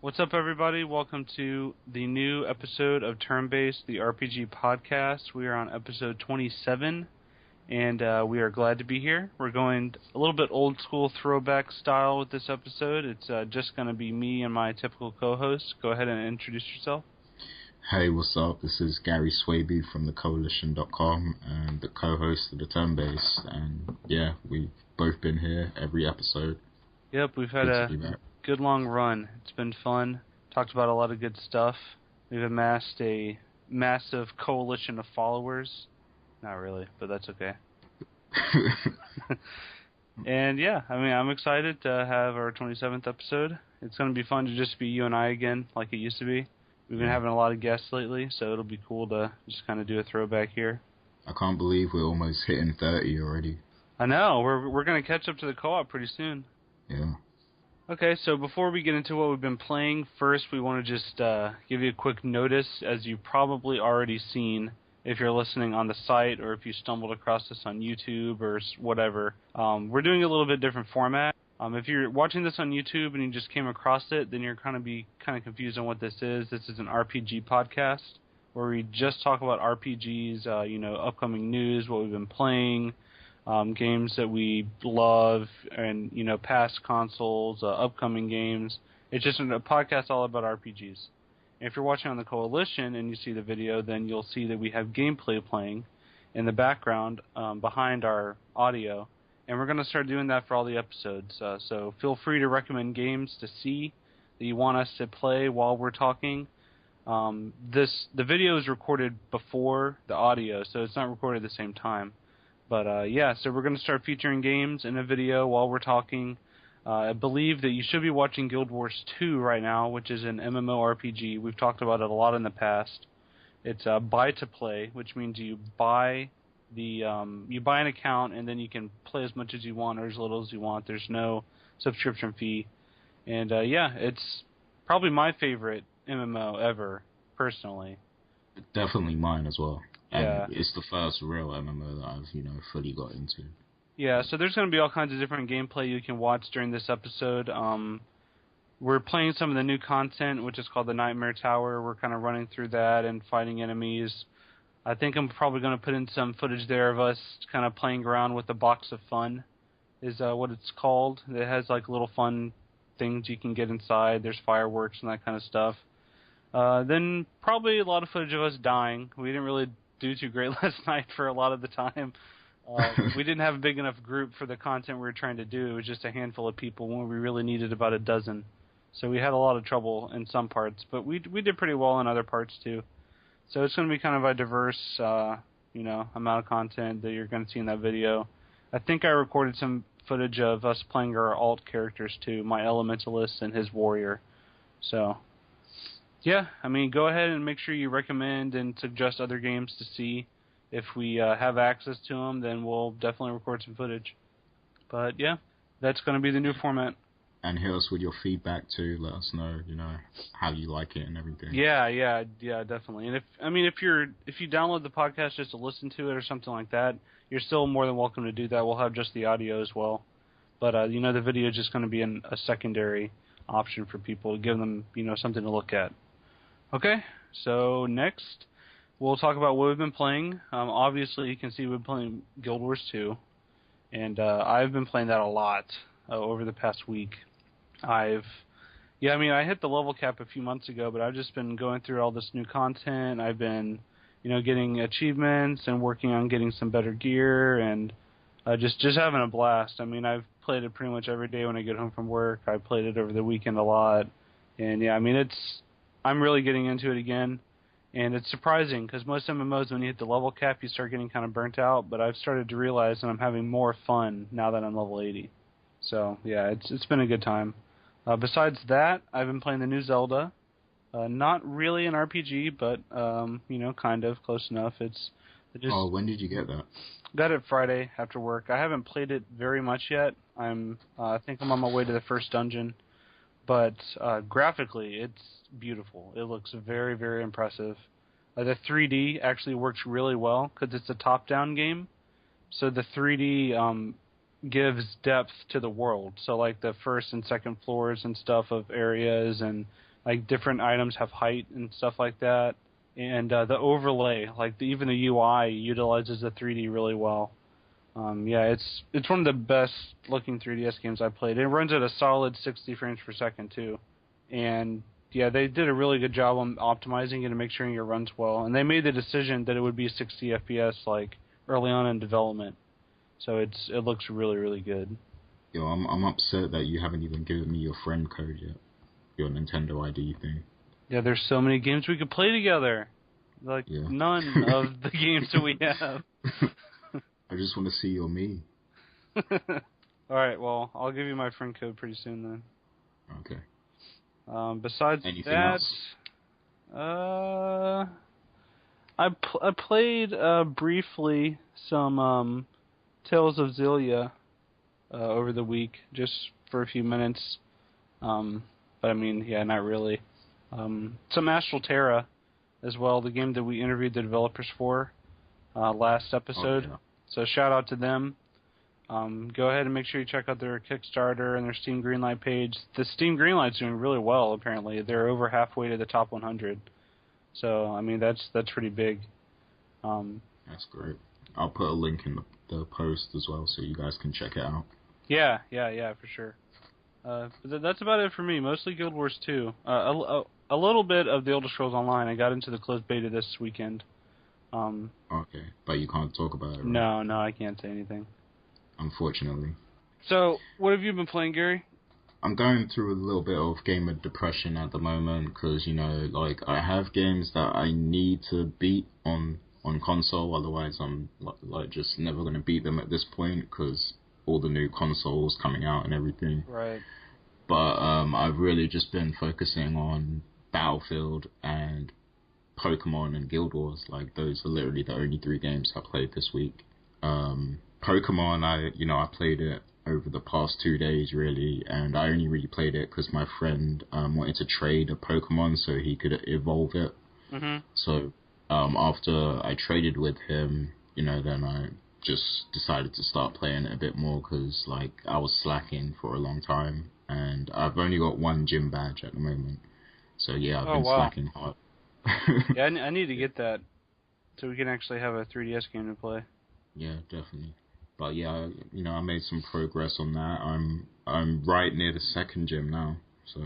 What's up, everybody? Welcome to the new episode of Turn-Based, the RPG podcast. We are on episode 27, and we are glad to be here. We're going a little bit old-school throwback style with this episode. It's just going to be me and my typical co-host. Go ahead and introduce yourself. Hey, what's up? This is Gary Swaby from thecoalition.com and the co-host of the Turn-Based. And yeah, we've both been here every episode. Yep, we've had a good long run. It's been fun. Talked about a lot of good stuff. We've amassed a massive coalition of followers. Not really, but that's okay. And yeah, I mean, I'm excited to have our 27th episode. It's going to be fun to just be you and I again, like it used to be. We've been having a lot of guests lately, so it'll be cool to just kind of do a throwback here. I can't believe we're almost hitting 30 already. I know. We're going to catch up to the co-op pretty soon. Yeah. Okay, so before we get into what we've been playing, first we want to just give you a quick notice, as you've probably already seen if you're listening on the site or if you stumbled across this on YouTube or whatever. We're doing a little bit different format. If you're watching this on YouTube and you just came across it, then you're kind of confused on what this is. This is an RPG podcast where we just talk about RPGs, upcoming news, what we've been playing, games that we love, and past consoles, upcoming games. It's just a podcast all about RPGs. And if you're watching on the Coalition and you see the video, then you'll see that we have gameplay playing in the background behind our audio. And we're going to start doing that for all the episodes. So feel free to recommend games to see that you want us to play while we're talking. The video is recorded before the audio, so it's not recorded at the same time. But so we're going to start featuring games in a video while we're talking. I believe that you should be watching Guild Wars 2 right now, which is an MMORPG. We've talked about it a lot in the past. It's buy to play, which means you buy an account and then you can play as much as you want or as little as you want. There's no subscription fee. And it's probably my favorite MMO ever, personally. Definitely mine as well. And yeah. It's the first real MMO that I've, fully got into. Yeah, so there's going to be all kinds of different gameplay you can watch during this episode. We're playing some of the new content, which is called the Nightmare Tower. We're kind of running through that and fighting enemies. I think I'm probably going to put in some footage there of us kind of playing around with the Box of Fun, is what it's called. It has like little fun things you can get inside. There's fireworks and that kind of stuff. Then probably a lot of footage of us dying. We didn't really do too great last night for a lot of the time. We didn't have a big enough group for the content we were trying to do. It was just a handful of people when we really needed about a dozen. So we had a lot of trouble in some parts, but we did pretty well in other parts too. So it's going to be kind of a diverse, amount of content that you're going to see in that video. I think I recorded some footage of us playing our alt characters too, my Elementalist and his Warrior. So, yeah, I mean, go ahead and make sure you recommend and suggest other games to see. If we have access to them, then we'll definitely record some footage. But yeah, that's going to be the new format. And hit us with your feedback too. Let us know, how you like it and everything. Yeah, definitely. And if you download the podcast just to listen to it or something like that, you're still more than welcome to do that. We'll have just the audio as well. But the video is just going to be a secondary option for people to give them something to look at. Okay, so next we'll talk about what we've been playing. Obviously, you can see we've been playing Guild Wars 2, and I've been playing that a lot over the past week. I hit the level cap a few months ago, but I've just been going through all this new content. I've been, getting achievements and working on getting some better gear and just having a blast. I mean, I've played it pretty much every day when I get home from work. I played it over the weekend a lot, and I'm really getting into it again. And it's surprising, because most MMOs, when you hit the level cap, you start getting kind of burnt out, but I've started to realize that I'm having more fun now that I'm level 80. So, yeah, it's been a good time. Besides that, I've been playing the new Zelda. Not really an RPG, but, kind of, close enough. When did you get that? Got it Friday after work. I haven't played it very much yet. I think I'm on my way to the first dungeon. But graphically, it's beautiful. It looks very, very impressive. The 3D actually works really well because it's a top-down game. So the 3D gives depth to the world. So like the first and second floors and stuff of areas and like different items have height and stuff like that, and the overlay, like even the UI utilizes the 3D really well. Yeah, it's one of the best looking 3DS games I've played. It runs at a solid 60 frames per second too, and yeah, they did a really good job on optimizing it and make sure it runs well. And they made the decision that it would be 60 FPS like early on in development, so it looks really really good. Yo, I'm upset that you haven't even given me your friend code yet. Your Nintendo ID thing. Yeah, there's so many games we could play together. Like none of the games that we have. I just want to see your me. All right, well, I'll give you my friend code pretty soon then. Okay. Besides anything that, else? I played briefly some Tales of Xillia over the week, just for a few minutes. But I mean, yeah, not really. Some Astral Terra as well, the game that we interviewed the developers for last episode. Oh, yeah. So shout out to them. Go ahead and make sure you check out their Kickstarter and their Steam Greenlight page. The Steam Greenlight's doing really well, apparently. They're over halfway to the top 100. So, I mean, that's pretty big. That's great. I'll put a link in the post as well so you guys can check it out. Yeah, for sure. But that's about it for me. Mostly Guild Wars 2. A little bit of The Elder Scrolls Online. I got into the closed beta this weekend. Okay, but you can't talk about it, right? No, I can't say anything. Unfortunately. So, what have you been playing, Gary? I'm going through a little bit of gamer depression at the moment because, you know, like, I have games that I need to beat on console, otherwise I'm, like, just never going to beat them at this point because all the new consoles coming out and everything. Right. But I've really just been focusing on Battlefield and Pokemon and Guild Wars. Like, those are literally the only 3 games I played this week. Pokemon, I played it over the past 2 days, really, and I only really played it because my friend wanted to trade a Pokemon so he could evolve it. Mm-hmm. So, after I traded with him, then I just decided to start playing it a bit more because, like, I was slacking for a long time, and I've only got 1 gym badge at the moment. So, yeah, I've been slacking hard. Yeah, I need to get that so we can actually have a 3DS game to play. Yeah, definitely. But yeah, I made some progress on that. I'm right near the 2nd gym now, so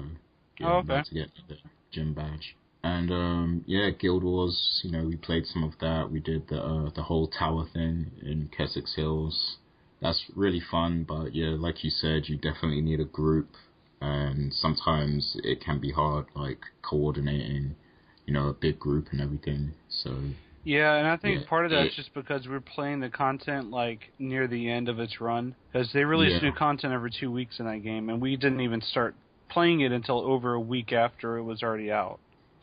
yeah, I'm about to get the gym badge. And Guild Wars. We played some of that. We did the whole tower thing in Kessex Hills. That's really fun. But yeah, like you said, you definitely need a group, and sometimes it can be hard, like coordinating, a big group and everything. So. Yeah, and I think part of that's just because we're playing the content, like, near the end of its run. Because they release new content every 2 weeks in that game, and we didn't even start playing it until over a week after it was already out.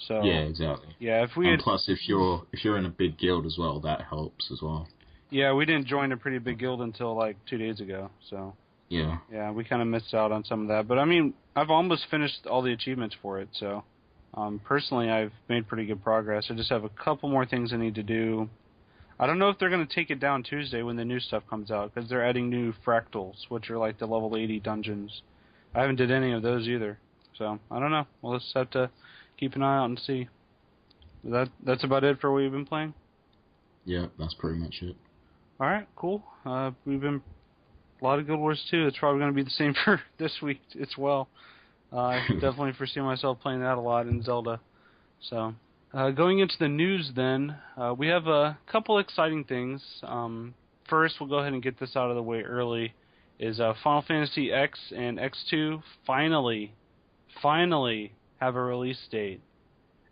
So yeah, exactly. Yeah, plus, if you're in a big guild as well, that helps as well. Yeah, we didn't join a pretty big guild until, like, 2 days ago, so... Yeah. Yeah, we kind of missed out on some of that. But, I mean, I've almost finished all the achievements for it, so... Personally, I've made pretty good progress. I just have a couple more things I need to do. I don't know if they're going to take it down Tuesday when the new stuff comes out, because they're adding new fractals, which are like the level 80 dungeons. I haven't did any of those either, so I don't know. We'll just have to keep an eye out and see. That's about it for what we've been playing? Yeah, that's pretty much it. All right, cool. We've been a lot of Guild Wars 2. It's probably going to be the same for this week as well. I definitely foresee myself playing that a lot in Zelda. So, going into the news then, we have a couple exciting things. First, we'll go ahead and get this out of the way early, is Final Fantasy X and X2 finally have a release date.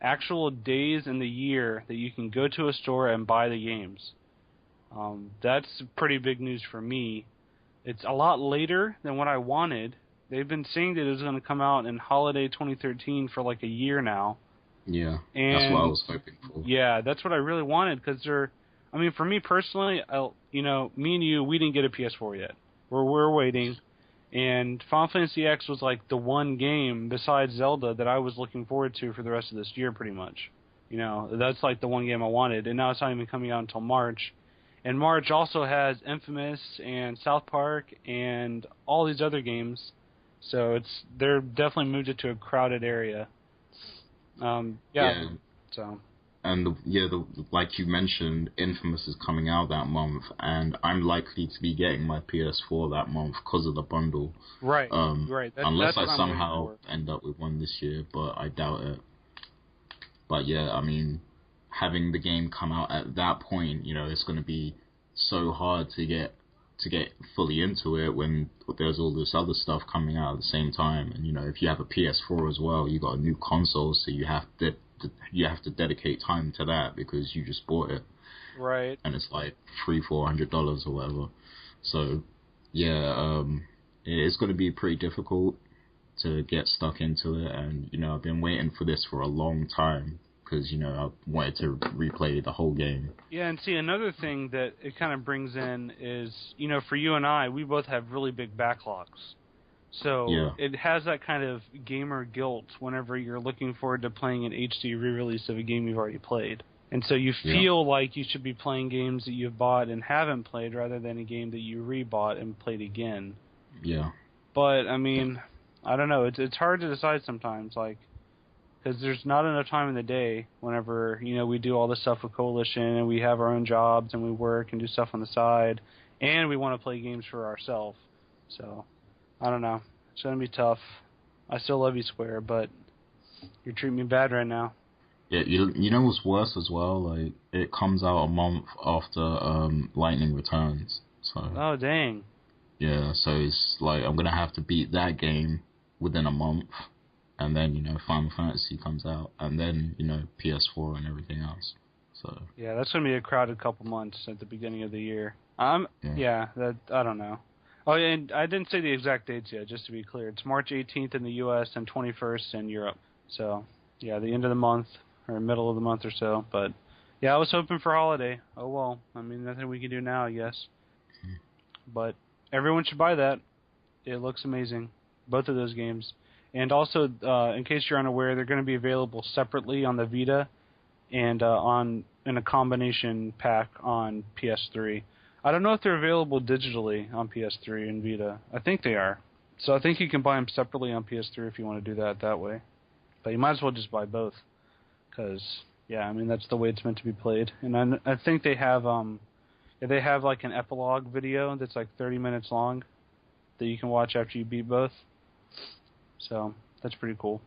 Actual days in the year that you can go to a store and buy the games. That's pretty big news for me. It's a lot later than what I wanted. They've been saying that it was going to come out in holiday 2013 for like a year now. Yeah, that's what I was hoping for. Yeah, that's what I really wanted, because for me personally, me and you, we didn't get a PS4 yet. We're waiting, and Final Fantasy X was like the one game besides Zelda that I was looking forward to for the rest of this year, pretty much. That's like the one game I wanted, and now it's not even coming out until March. And March also has Infamous and South Park and all these other games. So they're definitely moved it to a crowded area. Yeah. So. And like you mentioned, Infamous is coming out that month, and I'm likely to be getting my PS4 that month because of the bundle. Right. Right. Unless that's I what I'm somehow end up with one this year, but I doubt it. But yeah, I mean, having the game come out at that point, it's going to be so hard to get fully into it when there's all this other stuff coming out at the same time. And if you have a PS4 as well, you got a new console, so you have to dedicate time to that because you just bought it. Right. And it's like $300-$400 or whatever. So yeah, it's going to be pretty difficult to get stuck into it. And I've been waiting for this for a long time because I wanted to replay the whole game. Yeah, and see, another thing that it kind of brings in is, for you and I, we both have really big backlogs. So it has that kind of gamer guilt whenever you're looking forward to playing an HD re-release of a game you've already played. And so you feel like you should be playing games that you've bought and haven't played rather than a game that you re-bought and played again. Yeah. But, I mean, I don't know. It's hard to decide sometimes, because there's not enough time in the day whenever, we do all this stuff with Coalition and we have our own jobs and we work and do stuff on the side and we want to play games for ourselves. So, I don't know. It's going to be tough. I still love you, Square, but you're treating me bad right now. Yeah, you know what's worse as well? Like, it comes out a month after Lightning Returns. So. Oh, dang. Yeah, so it's like I'm going to have to beat that game within a month. And then, Final Fantasy comes out. And then, PS4 and everything else. So. Yeah, that's going to be a crowded couple months at the beginning of the year. I don't know. Oh, and I didn't say the exact dates yet, just to be clear. It's March 18th in the U.S. and 21st in Europe. So, yeah, the end of the month, or middle of the month or so. But, yeah, I was hoping for holiday. Oh, well. I mean, nothing we can do now, I guess. But everyone should buy that. It looks amazing. Both of those games. And also, in case you're unaware, they're going to be available separately on the Vita and in a combination pack on PS3. I don't know if they're available digitally on PS3 and Vita. I think they are. So I think you can buy them separately on PS3 if you want to do that way. But you might as well just buy both. Because, yeah, I mean, that's the way it's meant to be played. And I think they have like an epilogue video that's like 30 minutes long that you can watch after you beat both. So that's pretty cool.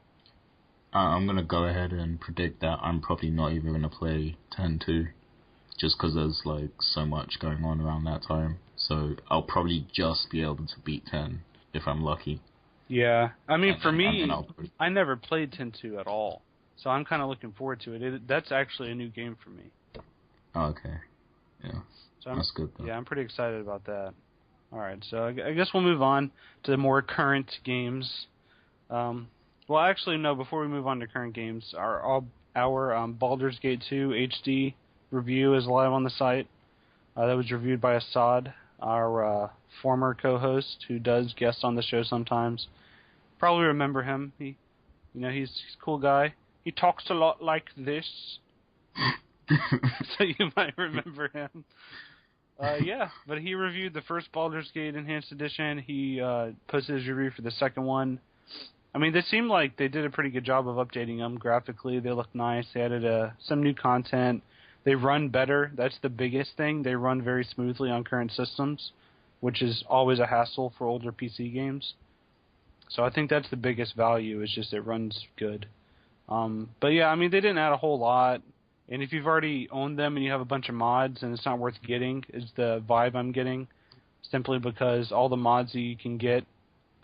I'm going to go ahead and predict that I'm probably not even going to play 10-2. Just because there's like so much going on around that time. So I'll probably just be able to beat 10 if I'm lucky. Yeah. I mean, for me, I never played 10-2 at all. So I'm kind of looking forward to it. That's actually a new game for me. Oh, okay. Yeah. So that's good, though. Yeah, I'm pretty excited about that. All right, so I guess we'll move on to the more current games. Well, actually, no, before we move on to current games, our Baldur's Gate 2 HD review is live on the site. That was reviewed by Assad, our former co-host who does guest on the show sometimes. Probably remember him. He's a cool guy. He talks a lot like this, so you might remember him. Yeah, but he reviewed the first Baldur's Gate Enhanced Edition. He posted his review for the second one. I mean, they seem like they did a pretty good job of updating them graphically. They look nice. They added some new content. They run better. That's the biggest thing. They run very smoothly on current systems, which is always a hassle for older PC games. So I think that's the biggest value, is just it runs good. But yeah, I mean, they didn't add a whole lot. And if you've already owned them and you have a bunch of mods and it's not worth getting, is the vibe I'm getting. Simply because all the mods that you can get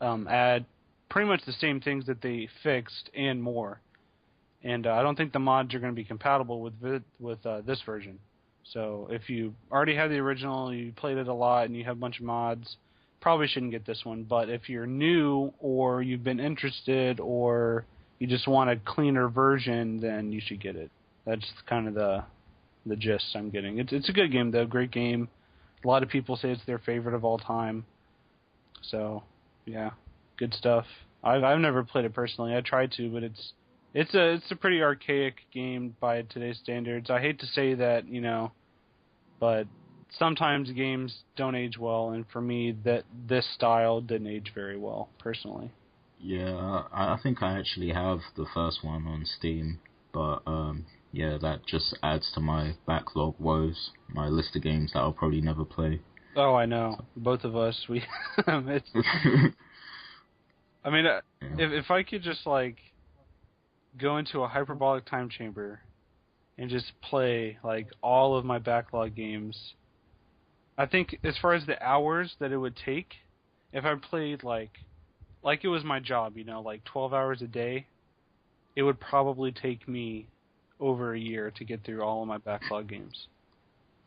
add pretty much the same things that they fixed and more. And I don't think the mods are going to be compatible with this version. So if you already have the original, you played it a lot, and you have a bunch of mods, probably shouldn't get this one. But if you're new or you've been interested or you just want a cleaner version, then you should get it. That's kind of the gist I'm getting. It's a good game, though. Great game. A lot of people say it's their favorite of all time. So, yeah, good stuff. I've never played it personally. I tried to, but it's a pretty archaic game by today's standards. I hate to say that, but sometimes games don't age well, and for me, this style didn't age very well, personally. Yeah, I think I actually have the first one on Steam, but yeah, that just adds to my backlog woes, my list of games that I'll probably never play. Oh, I know. Both of us, we. It's. I mean, Yeah. if I could just like go into a hyperbolic time chamber and just play like all of my backlog games, I think as far as the hours that it would take, if I played like it was my job, like 12 hours a day, it would probably take me over a year to get through all of my backlog games.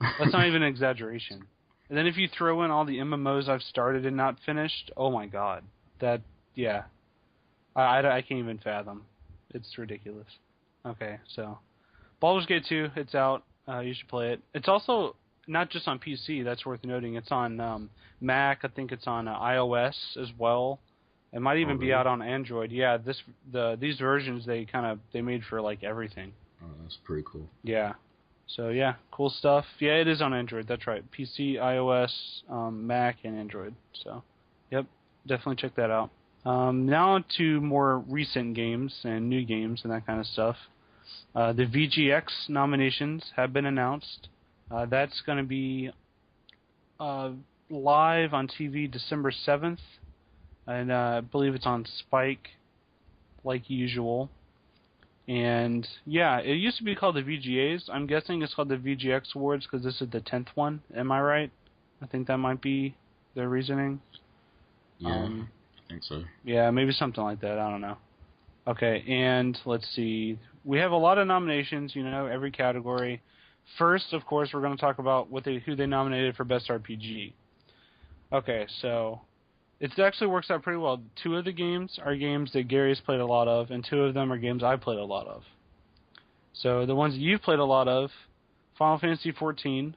That's not even an exaggeration. And then if you throw in all the MMOs I've started and not finished, oh my god. Yeah. I can't even fathom. It's ridiculous. Okay, so Baldur's Gate 2, it's out. You should play it. It's also not just on PC, that's worth noting. It's on Mac, I think it's on iOS as well. It might even be out on Android. Yeah, these versions they made for like everything. Oh, that's pretty cool. Yeah. So yeah, cool stuff. Yeah, it is on Android. That's right. PC, iOS, Mac, and Android. So, yep, definitely check that out. Now to more recent games and new games and that kind of stuff. The VGX nominations have been announced. That's going to be live on TV December 7th. And I believe it's on Spike, like usual. And, yeah, it used to be called the VGAs. I'm guessing it's called the VGX Awards because this is the 10th one. Am I right? I think that might be their reasoning. Yeah, I think so. Yeah, maybe something like that. I don't know. Okay, and let's see. We have a lot of nominations, every category. First, of course, we're going to talk about who they nominated for Best RPG. Okay, so it actually works out pretty well. 2 of the games are games that Gary's played a lot of, and 2 of them are games I played a lot of. So the ones that you've played a lot of, Final Fantasy XIV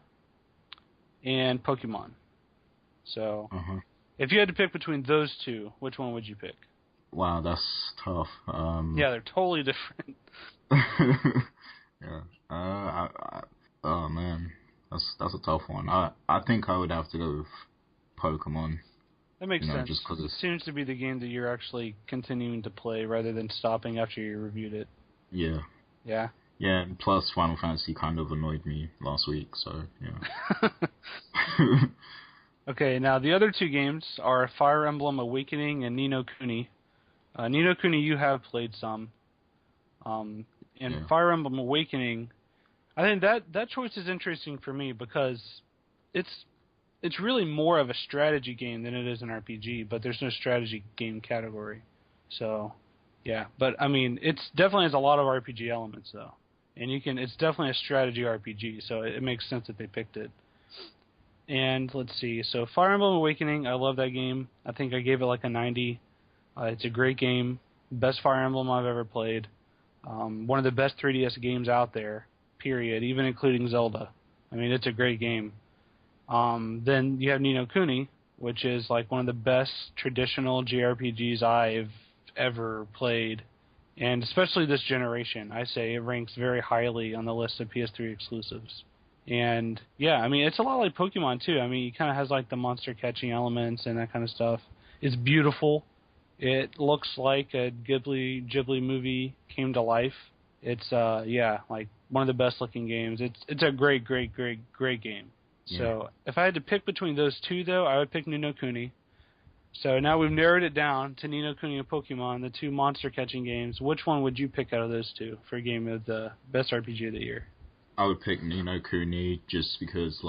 and Pokemon. So if you had to pick between those 2, which one would you pick? Wow, that's tough. Yeah, they're totally different. Yeah. Oh man, that's a tough one. I think I would have to go with Pokemon. That makes sense. Just 'cause it seems to be the game that you're actually continuing to play rather than stopping after you reviewed it. Yeah. Yeah? Yeah, and plus Final Fantasy kind of annoyed me last week, so, yeah. Okay, now the other 2 games are Fire Emblem Awakening and Ni no Kuni. Ni no Kuni you have played some. And yeah. Fire Emblem Awakening, I think that choice is interesting for me because it's really more of a strategy game than it is an RPG, but there's no strategy game category. So, yeah. But, I mean, it definitely has a lot of RPG elements, though. And it's definitely a strategy RPG, so it makes sense that they picked it. And, let's see. So, Fire Emblem Awakening, I love that game. I think I gave it like a 90. It's a great game. Best Fire Emblem I've ever played. One of the best 3DS games out there, period, even including Zelda. I mean, it's a great game. Then you have Ni no Kuni, which is like one of the best traditional JRPGs I've ever played, and especially this generation. I say it ranks very highly on the list of PS3 exclusives. And yeah, I mean, it's a lot like Pokemon too. I mean, it kind of has like the monster catching elements and that kind of stuff. It's beautiful. It looks like a Ghibli movie came to life. It's like one of the best looking games. It's a great game. Yeah. So if I had to pick between those 2, though, I would pick Ni no Kuni. So now we've narrowed it down to Ni no Kuni and Pokemon, the 2 monster-catching games. Which one would you pick out of those 2 for a game of the best RPG of the year? I would pick Ni no Kuni just because,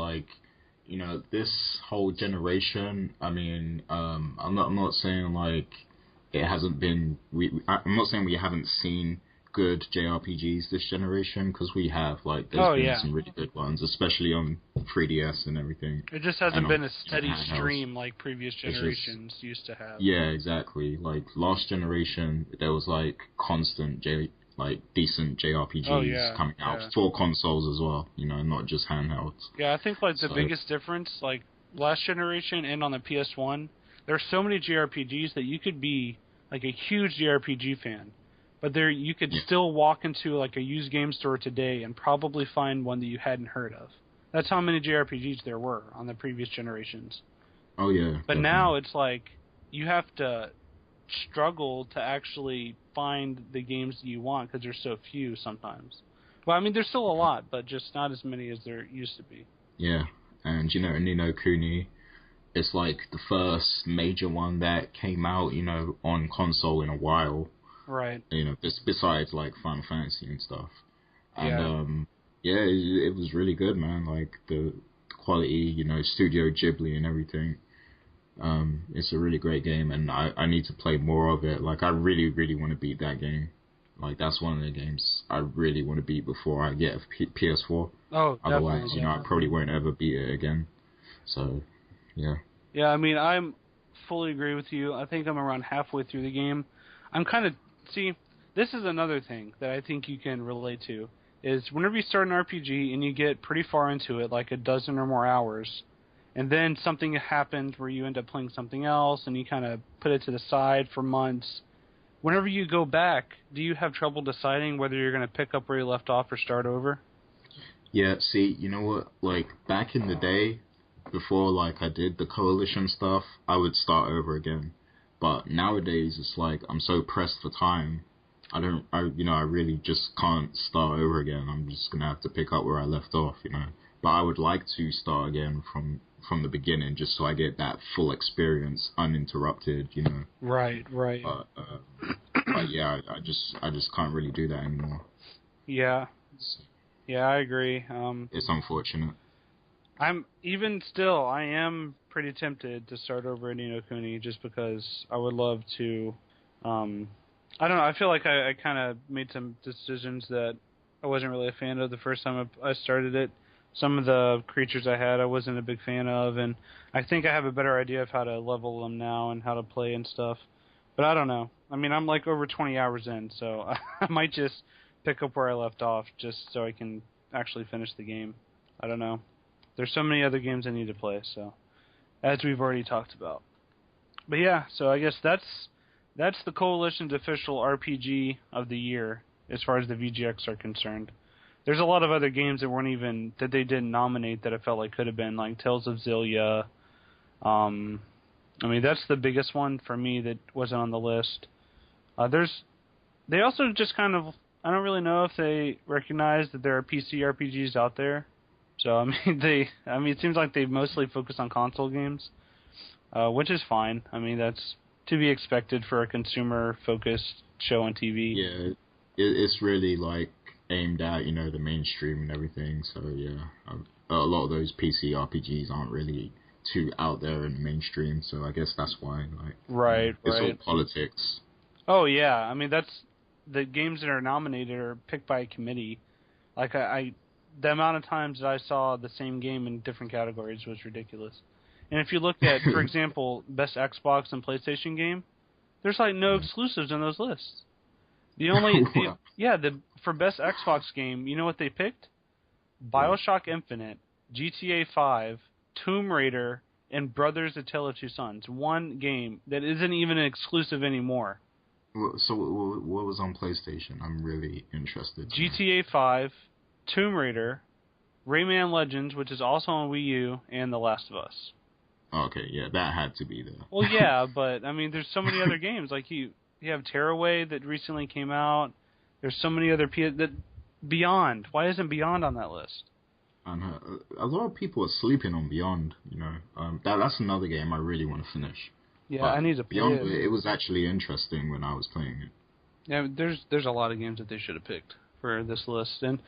this whole generation, I mean, I'm not saying, it hasn't been... I'm not saying we haven't seen good JRPGs this generation, because we have. There's been some really good ones, especially on 3DS and everything. It just hasn't been a steady stream like previous generations used to have. Yeah, exactly. Last generation, there was constant decent JRPGs coming out for consoles as well, not just handhelds. Yeah, I think the biggest difference, last generation and on the PS1, there are so many JRPGs that you could be a huge JRPG fan. But you could still walk into a used game store today and probably find one that you hadn't heard of. That's how many JRPGs there were on the previous generations. Oh yeah. But definitely. now it's you have to struggle to actually find the games that you want because there's so few sometimes. Well, I mean, there's still a lot, but just not as many as there used to be. Yeah, and Ni no Kuni, it's like the first major one that came out, on console in a while. Right. Besides like Final Fantasy and stuff. And it was really good, man. Like the quality, Studio Ghibli and everything. It's a really great game, and I need to play more of it. Like I really, really want to beat that game. Like that's one of the games I really want to beat before I get a PS4. Oh, otherwise, definitely. I probably won't ever beat it again. So, yeah. Yeah, I mean, I'm fully agree with you. I think I'm around halfway through the game. I'm kind of this is another thing that I think you can relate to. Is whenever you start an RPG and you get pretty far into it, like a dozen or more hours, and then something happens where you end up playing something else and you kind of put it to the side for months. Whenever you go back, do you have trouble deciding whether you're going to pick up where you left off or start over? Yeah, see, you know what? Like, back in the day, before, like, I did the Coalition stuff, I would start over again. But nowadays, it's like, I'm so pressed for time, I really just can't start over again. I'm just going to have to pick up where I left off, But I would like to start again from the beginning, just so I get that full experience uninterrupted, Right. But yeah, I just can't really do that anymore. Yeah. Yeah, I agree. It's unfortunate. I am pretty tempted to start over in Ni no Kuni just because I would love to. I don't know. I feel like I kind of made some decisions that I wasn't really a fan of the first time I started it. Some of the creatures I had I wasn't a big fan of, and I think I have a better idea of how to level them now and how to play and stuff. But I don't know. I mean, I'm like over 20 hours in, so I might just pick up where I left off just so I can actually finish the game. I don't know. There's so many other games I need to play, so as we've already talked about. But yeah, so I guess that's the Coalition's official RPG of the year as far as the VGX are concerned. There's a lot of other games that they didn't nominate that I felt like could have been, like Tales of Xillia. I mean, that's the biggest one for me that wasn't on the list. They also just kind of, I don't really know if they recognize that there are PC RPGs out there. So I mean, it seems like they mostly focus on console games, which is fine. I mean, that's to be expected for a consumer-focused show on TV. Yeah, it's really like aimed at the mainstream and everything. So yeah, a lot of those PC RPGs aren't really too out there in the mainstream. So I guess that's why. Right. It's all politics. Oh yeah, I mean that's the games that are nominated are picked by a committee. Like the amount of times that I saw the same game in different categories was ridiculous. And if you look at, for example, best Xbox and PlayStation game, there's like no exclusives in those lists. For best Xbox game, you know what they picked? BioShock Infinite, GTA 5, Tomb Raider, and Brothers: A Tale of Two Sons. One game that isn't even an exclusive anymore. So what was on PlayStation? I'm really interested. GTA 5, Tomb Raider, Rayman Legends, which is also on Wii U, and The Last of Us. Okay, yeah, that had to be there. Well, yeah, but I mean, there's so many other games. Like you have Tearaway that recently came out. There's so many other Beyond. Why isn't Beyond on that list? A lot of people are sleeping on Beyond. That's another game I really want to finish. Yeah, but I need to play Beyond it was actually interesting when I was playing it. Yeah, there's a lot of games that they should have picked for this list, and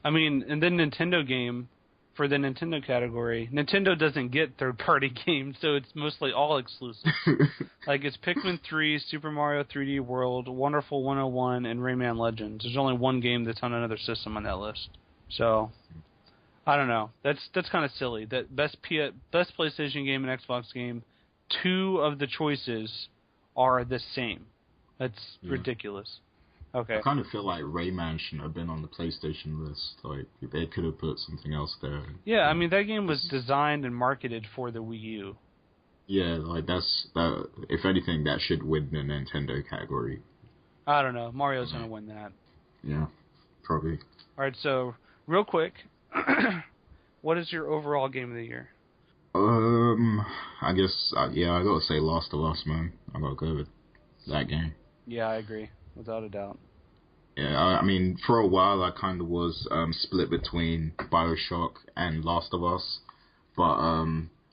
I mean, and then Nintendo game. For the Nintendo category, Nintendo doesn't get third-party games, so it's mostly all exclusive. Like, it's Pikmin 3, Super Mario 3D World, Wonderful 101, and Rayman Legends. There's only one game that's on another system on that list. So, I don't know. That's kind of silly. That best PlayStation game and Xbox game, two of the choices are the same. That's ridiculous. Okay. I kind of feel like Rayman shouldn't have been on the PlayStation list. Like, they could have put something else there. Yeah, I mean, that game was designed and marketed for the Wii U. Yeah, like, if anything, that should win the Nintendo category. I don't know. Mario's going to win that. Yeah, probably. All right, so, real quick, what is your overall game of the year? I guess, I gotta say Last of Us, man. I gotta go with that game. Yeah, I agree, without a doubt. Yeah, I mean, for a while I kind of was split between BioShock and Last of Us, but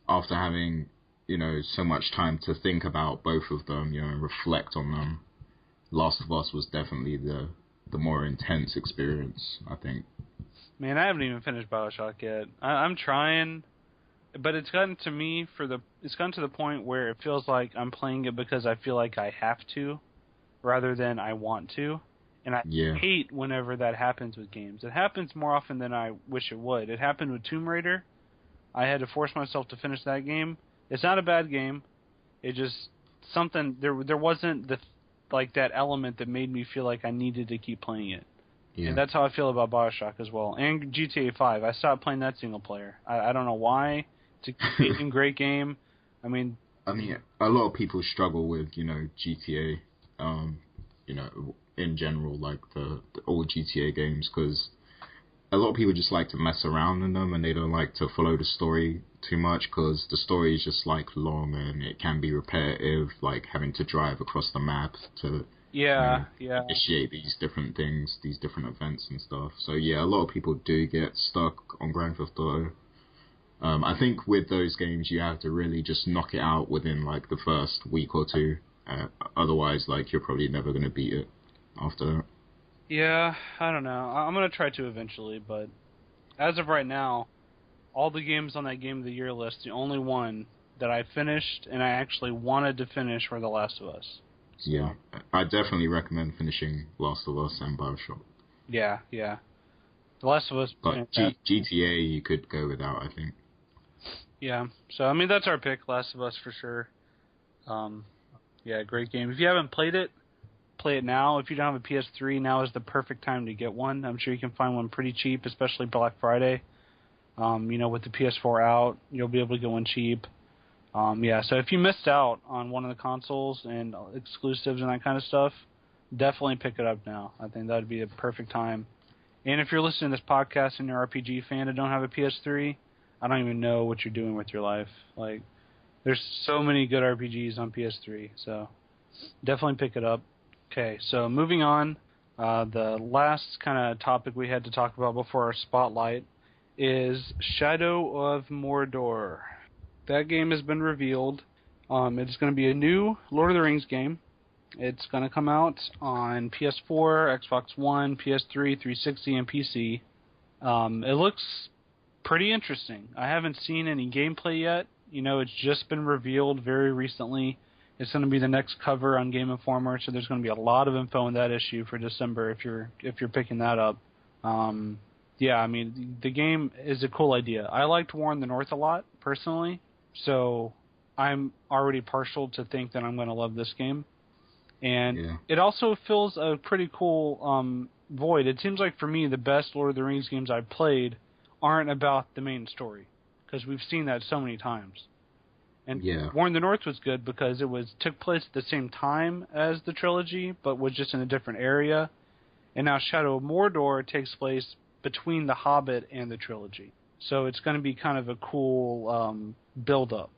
after having, so much time to think about both of them, and reflect on them, Last of Us was definitely the more intense experience, I think. Man, I haven't even finished BioShock yet. I'm trying, but it's gotten to the point where it feels like I'm playing it because I feel like I have to, rather than I want to. And I hate whenever that happens with games. It happens more often than I wish it would. It happened with Tomb Raider. I had to force myself to finish that game. It's not a bad game. It just something there wasn't that element that made me feel like I needed to keep playing it. Yeah. And that's how I feel about BioShock as well. And GTA 5. I stopped playing that single player. I don't know why. It's a great game. I mean, a lot of people struggle with, GTA, in general, like the old GTA games, because a lot of people just like to mess around in them and they don't like to follow the story too much because the story is just like long and it can be repetitive, like having to drive across the map to initiate these different things, these different events and stuff. So yeah, a lot of people do get stuck on Grand Theft Auto. I think with those games you have to really just knock it out within like the first week or two. Otherwise, like, you're probably never going to beat it after that. Yeah, I don't know. I'm going to try to eventually, but as of right now, all the games on that Game of the Year list, the only one that I finished and I actually wanted to finish were The Last of Us. So, yeah, I definitely recommend finishing Last of Us and BioShock. Yeah. The Last of Us... But GTA you could go without, I think. Yeah, so, I mean, that's our pick, Last of Us for sure. Yeah, great game. If you haven't played it, play it now. If you don't have a PS3, now is the perfect time to get one. I'm sure you can find one pretty cheap, especially Black Friday. With the PS4 out, you'll be able to get one cheap. So if you missed out on one of the consoles and exclusives and that kind of stuff, definitely pick it up now. I think that would be the perfect time. And if you're listening to this podcast and you're an RPG fan and don't have a PS3, I don't even know what you're doing with your life. Like, there's so many good RPGs on PS3, so definitely pick it up. Okay, so moving on, the last kind of topic we had to talk about before our spotlight is Shadow of Mordor. That game has been revealed. It's going to be a new Lord of the Rings game. It's going to come out on PS4, Xbox One, PS3, 360, and PC. It looks pretty interesting. I haven't seen any gameplay yet. It's just been revealed very recently. It's going to be the next cover on Game Informer, so there's going to be a lot of info in that issue for December if you're picking that up. The game is a cool idea. I liked War in the North a lot, personally, so I'm already partial to think that I'm going to love this game. And It also fills a pretty cool void. It seems like, for me, the best Lord of the Rings games I've played aren't about the main story, because we've seen that so many times. And War in the North was good because it took place at the same time as the trilogy, but was just in a different area. And now Shadow of Mordor takes place between The Hobbit and the trilogy. So it's going to be kind of a cool build-up.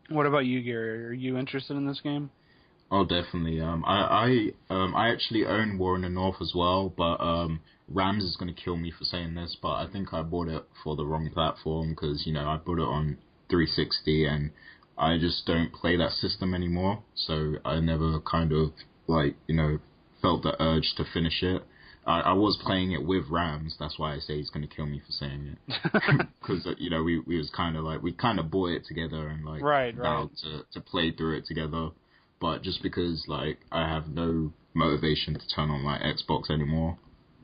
What about you, Gary? Are you interested in this game? Oh, definitely. I actually own War in the North as well, but Rams is going to kill me for saying this, but I think I bought it for the wrong platform because, I bought it on 360 and I just don't play that system anymore, so I never kind of, felt the urge to finish it. I was playing it with Rams, that's why I say he's going to kill me for saying it. Because, we was kind of we kind of bought it together and, vowed to play through it together. But just because, I have no motivation to turn on my Xbox anymore,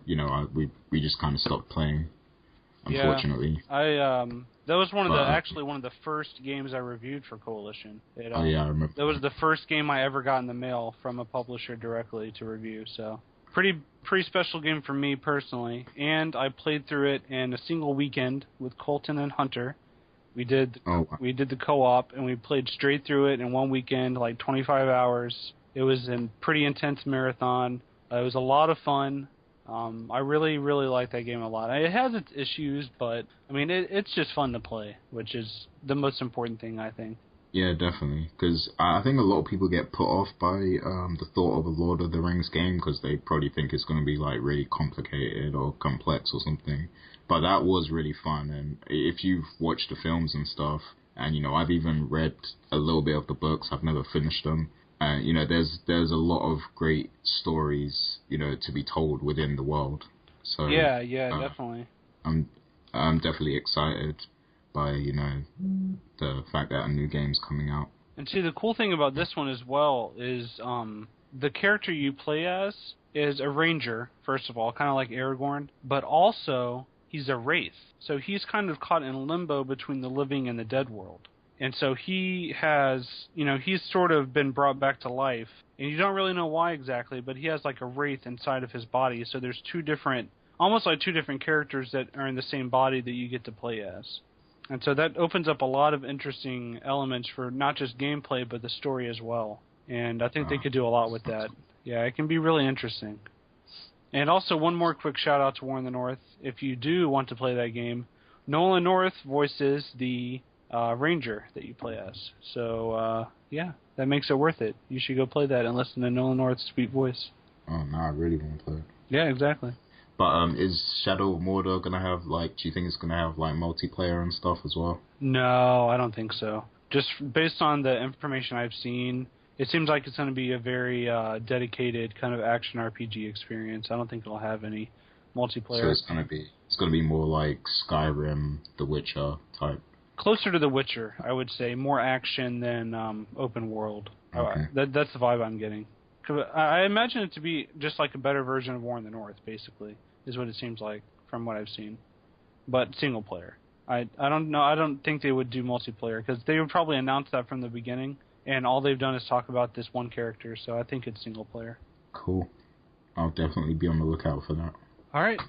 we just kind of stopped playing, unfortunately. Yeah, that was one of the first games I reviewed for Coalition. I remember. That was the first game I ever got in the mail from a publisher directly to review, so pretty special game for me personally. And I played through it in a single weekend with Colton and Hunter. We did the co-op, and we played straight through it in one weekend, 25 hours. It was a pretty intense marathon. It was a lot of fun. I really, really like that game a lot. It has its issues, but, it's just fun to play, which is the most important thing, I think. Yeah, definitely. Because I think a lot of people get put off by the thought of a Lord of the Rings game because they probably think it's going to be like really complicated or complex or something. But that was really fun, and if you've watched the films and stuff, and I've even read a little bit of the books. I've never finished them. And there's a lot of great stories to be told within the world. So yeah, uh, definitely. I'm I'm definitely excited by the fact that a new game's coming out. And see, the cool thing about this one as well is the character you play as is a ranger, first of all, kind of like Aragorn, but also he's a wraith. So he's kind of caught in limbo between the living and the dead world. And so he has, he's sort of been brought back to life. And you don't really know why exactly, but he has like a wraith inside of his body. So there's almost like two different characters that are in the same body that you get to play as. And so that opens up a lot of interesting elements for not just gameplay, but the story as well. And I think they could do a lot with that. Yeah, it can be really interesting. And also, one more quick shout out to War in the North. If you do want to play that game, Nolan North voices the ranger that you play as. So, yeah, that makes it worth it. You should go play that and listen to Nolan North's sweet voice. Oh, no, I really want to play it. Yeah, exactly. But is Shadow of Mordor gonna have do you think it's gonna have multiplayer and stuff as well? No, I don't think so. Just based on the information I've seen, it seems like it's going to be a very dedicated kind of action RPG experience. I don't think it'll have any multiplayer. So it's gonna be more like Skyrim, The Witcher type. Closer to The Witcher, I would say. More action than open world. Okay. That's the vibe I'm getting. I imagine it to be just like a better version of War in the North, basically, is what it seems like from what I've seen. But single player. I don't know. I don't think they would do multiplayer because they would probably announce that from the beginning, and all they've done is talk about this one character. So I think it's single player. Cool. I'll definitely be on the lookout for that. All right.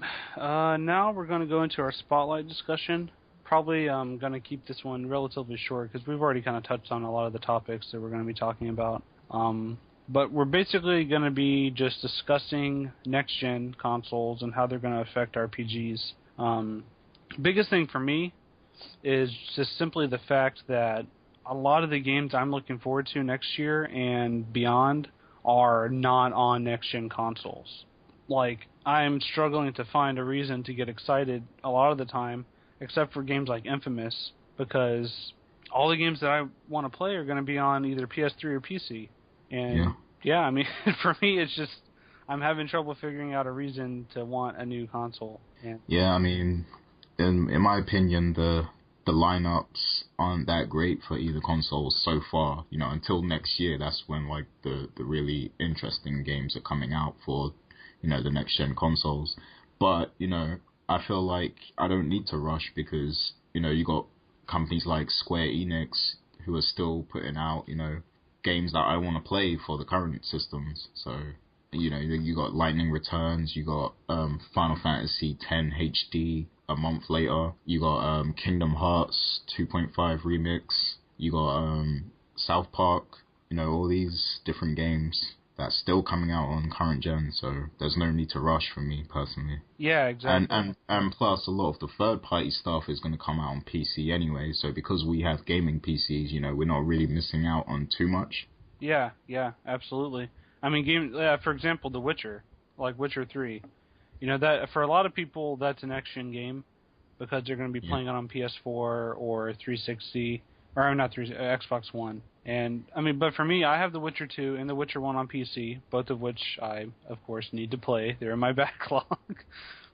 Now we're going to go into our spotlight discussion. Probably I'm going to keep this one relatively short because we've already kind of touched on a lot of the topics that we're going to be talking about. But we're basically going to be just discussing next-gen consoles and how they're going to affect RPGs. Biggest thing for me is just simply the fact that a lot of the games I'm looking forward to next year and beyond are not on next-gen consoles. Like, I'm struggling to find a reason to get excited a lot of the time, except for games like Infamous, because all the games that I want to play are going to be on either PS3 or PC. And, yeah, I mean, for me, it's just, I'm having trouble figuring out a reason to want a new console. Yeah, I mean, in my opinion, the lineups aren't that great for either consoles so far. Until next year, that's when, the really interesting games are coming out for, the next-gen consoles. But, I feel like I don't need to rush because, you got companies like Square Enix who are still putting out, games that I want to play for the current systems. So, you got Lightning Returns, you got Final Fantasy X HD a month later, you got Kingdom Hearts 2.5 Remix, you got South Park, all these different games that's still coming out on current gen, so there's no need to rush for me personally. Yeah, exactly. And plus, a lot of the third-party stuff is going to come out on PC anyway, so because we have gaming PCs, we're not really missing out on too much. Yeah, absolutely. I mean, for example, The Witcher, like Witcher 3. That for a lot of people, that's an action game because they're going to be playing it on PS4 or 360, or not Xbox One. And I mean, but for me, I have The Witcher 2 and The Witcher 1 on PC, both of which I, of course, need to play. They're in my backlog.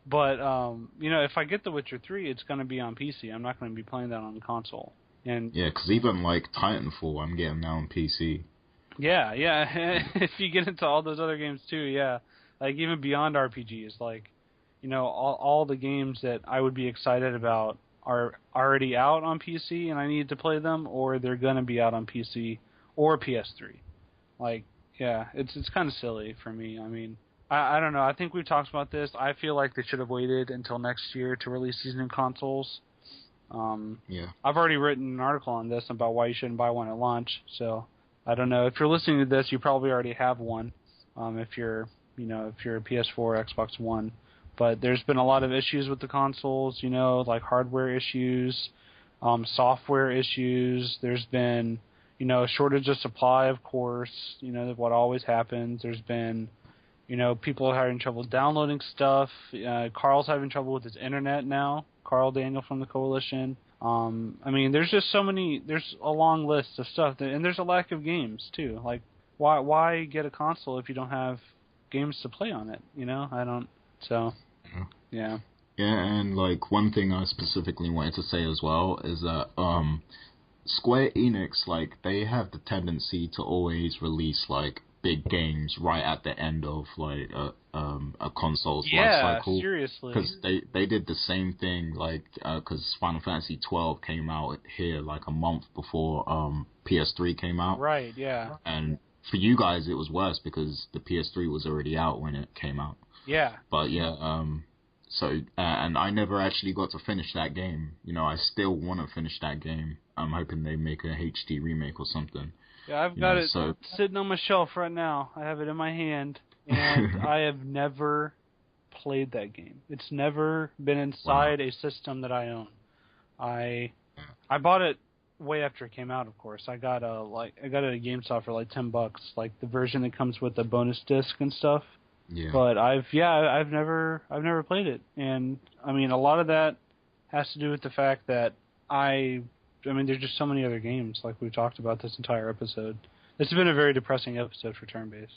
But if I get The Witcher 3, it's going to be on PC. I'm not going to be playing that on console. And yeah, because even Titanfall, I'm getting now on PC. Yeah. If you get into all those other games too, yeah. Like even beyond RPGs, all the games that I would be excited about are already out on PC and I need to play them, or they're gonna be out on PC or PS3. It's kind of silly for me. I mean, I don't know. I think we've talked about this. I feel like they should have waited until next year to release these new consoles. I've already written an article on this about why you shouldn't buy one at launch. So I don't know. If you're listening to this, you probably already have one. If you're a PS4 or Xbox One. But there's been a lot of issues with the consoles, like hardware issues, software issues. There's been shortage of supply, of course, what always happens. There's been, people having trouble downloading stuff. Carl's having trouble with his internet now. Carl Daniel from the Coalition. There's just there's a long list of stuff, and there's a lack of games, too. Like, why get a console if you don't have games to play on it, yeah. Yeah, and, like, one thing I specifically wanted to say as well is that, Square Enix, like, they have the tendency to always release, like, big games right at the end of, like, a console's life cycle. Yeah, seriously. Because they did the same thing, like, because Final Fantasy 12 came out here, like, a month before PS3 came out. Right, yeah. And for you guys, it was worse because the PS3 was already out when it came out. Yeah. But, yeah, so, and I never actually got to finish that game. I still want to finish that game. I'm hoping they make a HD remake or something. Yeah, I've got it sitting on my shelf right now. I have it in my hand, and I have never played that game. It's never been inside a system that I own. I bought it way after it came out, of course. I got it at GameStop for like $10, like the version that comes with the bonus disc and stuff. Yeah. But I've never played it, and a lot of that has to do with the fact that there's just so many other games, like we've talked about this entire episode. It's been a very depressing episode for Turn-Based.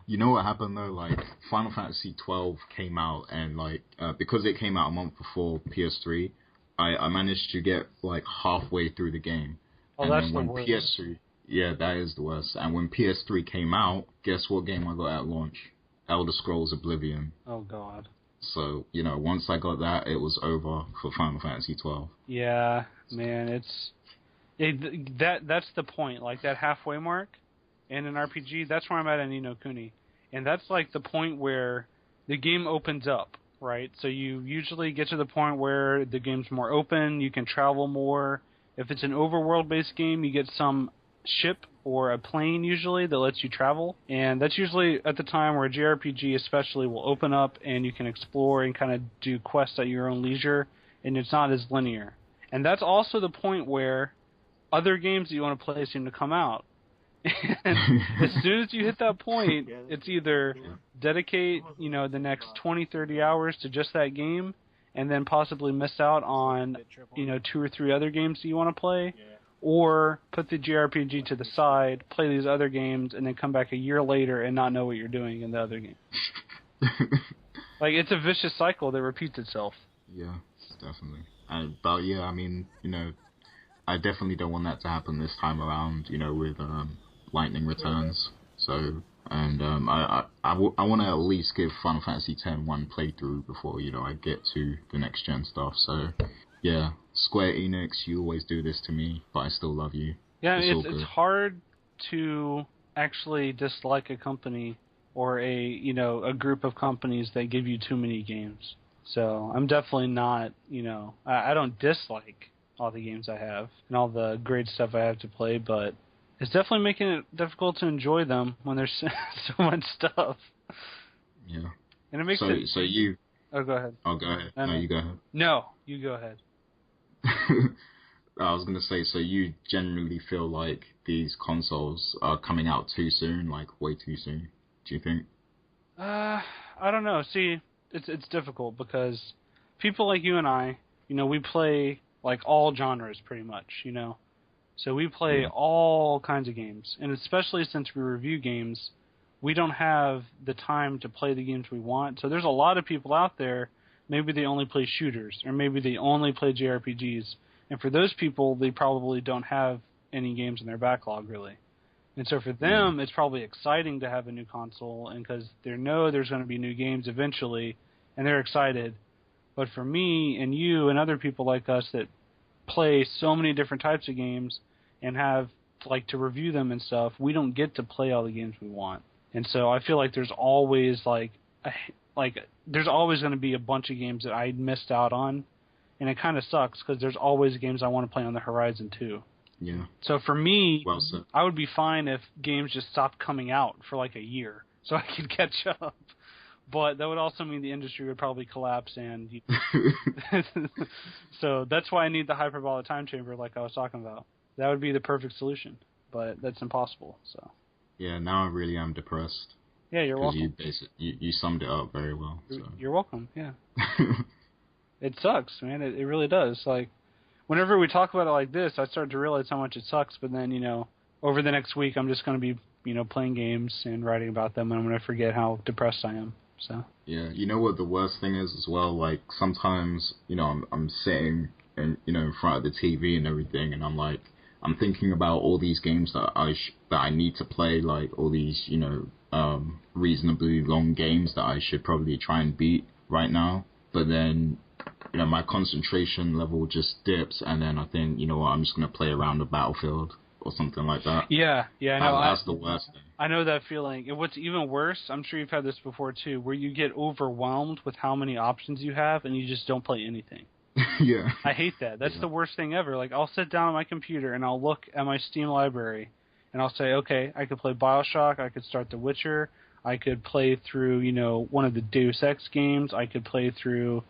You know what happened though? Like Final Fantasy 12 came out, and like because it came out a month before PS3, I managed to get like halfway through the game. Oh, and that's then the worst. PS3. Yeah, that is the worst. And when PS3 came out, guess what game I got at launch? Elder Scrolls Oblivion. Oh, God. So, once I got that, it was over for Final Fantasy 12. Yeah, man, that's the point. Like, that halfway mark in an RPG, that's where I'm at in Ni no Kuni. And that's, like, the point where the game opens up, right? So you usually get to the point where the game's more open, you can travel more. If it's an overworld-based game, you get some ship or a plane usually that lets you travel, and that's usually at the time where a JRPG especially will open up and you can explore and kind of do quests at your own leisure, and it's not as linear. And that's also the point where other games that you want to play seem to come out. And as soon as you hit that point, it's either dedicate, the next 20, 30 hours to just that game, and then possibly miss out on, 2 or 3 other games that you want to play, or put the JRPG to the side, play these other games, and then come back a year later and not know what you're doing in the other game. Like, it's a vicious cycle that repeats itself. Yeah, definitely. But yeah, I definitely don't want that to happen this time around, with Lightning Returns. So, and I want to at least give Final Fantasy X one playthrough before, I get to the next gen stuff. So, yeah, Square Enix, you always do this to me, but I still love you. Yeah, it's hard to actually dislike a company or a group of companies that give you too many games. So I'm definitely not, I don't dislike all the games I have and all the great stuff I have to play, but it's definitely making it difficult to enjoy them when there's so much stuff. Yeah. And it makes it... So you... Oh, go ahead. Oh, go ahead. No, you go ahead. No, you go ahead. I was going to say, so you generally feel like these consoles are coming out too soon, like way too soon, do you think? I don't know. See, it's difficult because people like you and I, we play like all genres pretty much, So we play all kinds of games, and especially since we review games, we don't have the time to play the games we want. So there's a lot of people out there, maybe they only play shooters, or maybe they only play JRPGs. And for those people, they probably don't have any games in their backlog, really. And so for them, it's probably exciting to have a new console, and because they know there's going to be new games eventually, and they're excited. But for me and you and other people like us that play so many different types of games and have like to review them and stuff, we don't get to play all the games we want. And so I feel like there's always there's always going to be a bunch of games that I missed out on, and it kind of sucks because there's always games I want to play on the horizon too. Yeah. So for me, well said. I would be fine if games just stopped coming out for like a year so I could catch up. But that would also mean the industry would probably collapse, and so that's why I need the hyperbolic time chamber like I was talking about. That would be the perfect solution, but that's impossible. So. Yeah, now I really am depressed. Yeah, you're welcome. Because you summed it up very well. So. You're welcome. Yeah. It sucks, man. It really does. Like, whenever we talk about it like this, I start to realize how much it sucks. But then, over the next week, I'm just going to be, playing games and writing about them, and I'm going to forget how depressed I am. So. Yeah, you know what the worst thing is as well? Like, sometimes, I'm sitting and in front of the TV and everything, and I'm thinking about all these games that I need to play, like all these, reasonably long games that I should probably try and beat right now. But then, my concentration level just dips, and then I think, I'm just going to play around the battlefield or something like that. Yeah, no, that's the worst thing. I know that feeling. And what's even worse, I'm sure you've had this before too, where you get overwhelmed with how many options you have, and you just don't play anything. Yeah. I hate that. That's the worst thing ever. Like, I'll sit down on my computer, and I'll look at my Steam library, and I'll say, okay, I could play BioShock, I could start The Witcher, I could play through, one of the Deus Ex games, I could play through,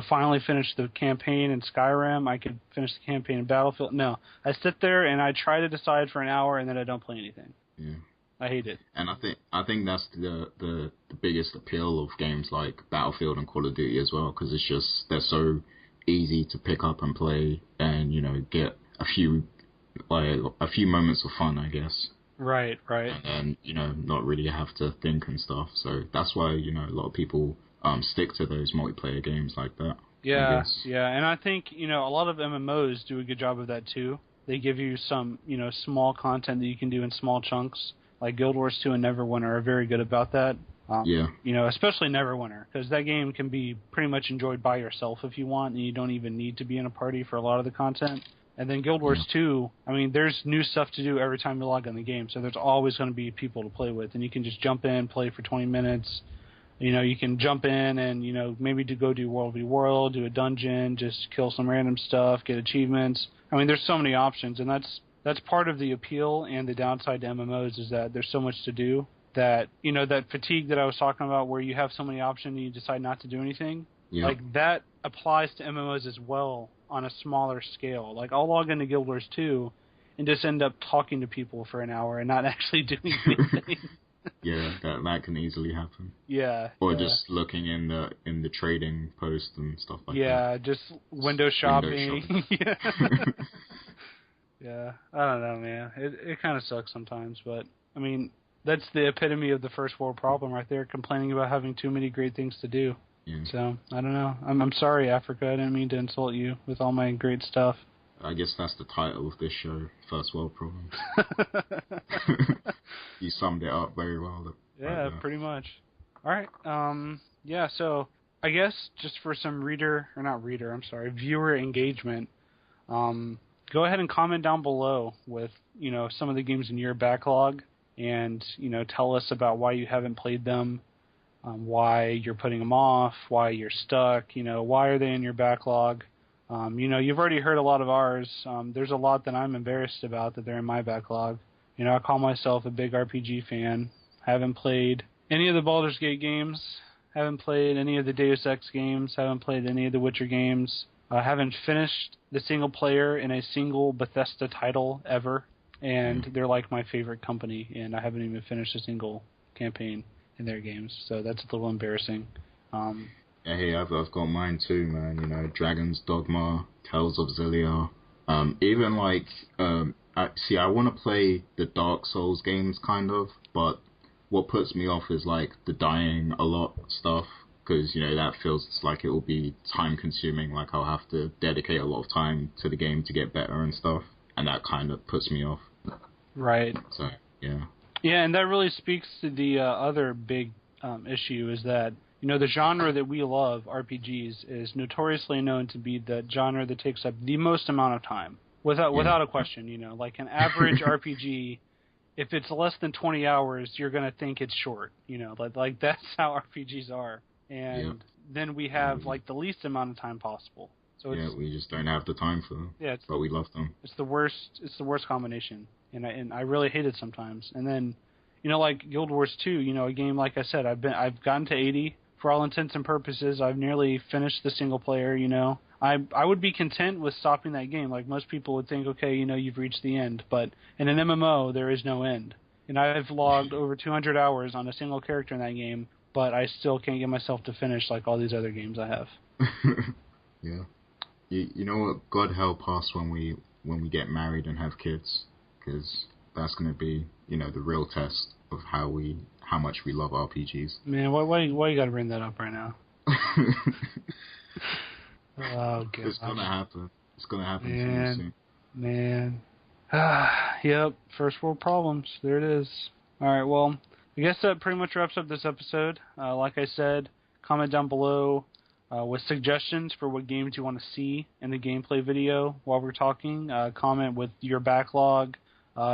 finally finish the campaign in Skyrim, I could finish the campaign in Battlefield. No, I sit there and I try to decide for an hour, and then I don't play anything. Yeah. I hate it. And I think that's the biggest appeal of games like Battlefield and Call of Duty as well, because it's just, they're so easy to pick up and play, and get a few moments of fun, I guess. Right. And not really have to think and stuff. So that's why a lot of people stick to those multiplayer games like that. Yeah, and I think a lot of MMOs do a good job of that too. They give you some small content that you can do in small chunks. Like Guild Wars 2 and Neverwinter are very good about that. Especially Neverwinter, because that game can be pretty much enjoyed by yourself if you want, and you don't even need to be in a party for a lot of the content. And then Guild Wars 2, there's new stuff to do every time you log in the game, so there's always going to be people to play with, and you can just jump in, play for 20 minutes. You can jump in and, maybe go do World v. World, do a dungeon, just kill some random stuff, get achievements. There's so many options, and that's part of the appeal and the downside to MMOs is that there's so much to do that, that fatigue that I was talking about where you have so many options and you decide not to do anything. Yeah. Like, that applies to MMOs as well on a smaller scale. Like, I'll log into Guild Wars 2 and just end up talking to people for an hour and not actually doing anything. Yeah, that can easily happen. Yeah. Or just looking in the trading post and stuff like that. Yeah, just window shopping. Yeah. Yeah, I don't know, man. It kind of sucks sometimes, but that's the epitome of the first world problem right there, complaining about having too many great things to do. Yeah. So, I don't know. I'm sorry, Africa. I didn't mean to insult you with all my great stuff. I guess that's the title of this show, First World Problems. You summed it up very well. Yeah, pretty much. All right. So I guess just for some viewer engagement, go ahead and comment down below with, some of the games in your backlog and, tell us about why you haven't played them, why you're putting them off, why you're stuck, why are they in your backlog. You've already heard a lot of ours. There's a lot that I'm embarrassed about that they're in my backlog. I call myself a big RPG fan. Haven't played any of the Baldur's Gate games. Haven't played any of the Deus Ex games. Haven't played any of the Witcher games. Haven't finished the single player in a single Bethesda title ever. And they're like my favorite company, and I haven't even finished a single campaign in their games. So that's a little embarrassing. Hey, I've got mine too, man. Dragon's Dogma, Tales of Xillia. I want to play the Dark Souls games, kind of, but what puts me off is, the dying a lot stuff, because, that feels like it will be time-consuming, I'll have to dedicate a lot of time to the game to get better and stuff, and that kind of puts me off. Right. So, yeah. Yeah, and that really speaks to the other big issue is that, the genre that we love, RPGs, is notoriously known to be the genre that takes up the most amount of time. Without a question, an average RPG, if it's less than 20 hours, you're going to think it's short, that's how RPGs are. And then we have, the least amount of time possible. So we just don't have the time for them. Yeah, but we love them. It's the worst combination, and I really hate it sometimes. And then, Guild Wars 2, a game, like I said, I've gotten to 80. For all intents and purposes, I've nearly finished the single player, I would be content with stopping that game. Like most people would think, okay, you've reached the end. But in an MMO, there is no end. And I've logged over 200 hours on a single character in that game, but I still can't get myself to finish like all these other games I have. Yeah. You know what? God help us when we get married and have kids, because that's going to be, the real test of how much we love RPGs. Man, why you got to bring that up right now? Oh, God. It's going to happen. It's going to happen soon. Man. Yep, first world problems. There it is. All right, well, I guess that pretty much wraps up this episode. Like I said, comment down below with suggestions for what games you want to see in the gameplay video while we're talking. Comment with your backlog.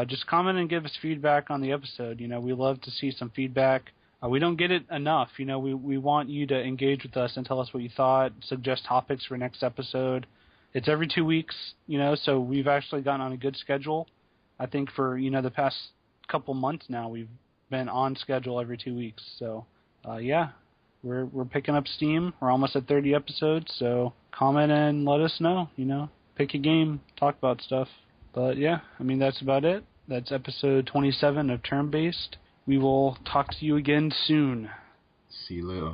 Just comment and give us feedback on the episode. We love to see some feedback. We don't get it enough. We want you to engage with us and tell us what you thought, suggest topics for next episode. It's every 2 weeks, so we've actually gotten on a good schedule. I think for, the past couple months now, we've been on schedule every 2 weeks. So, yeah, we're picking up steam. We're almost at 30 episodes, so comment and let us know, Pick a game, talk about stuff. But, yeah, that's about it. That's episode 27 of Turn Based. We will talk to you again soon. See you later.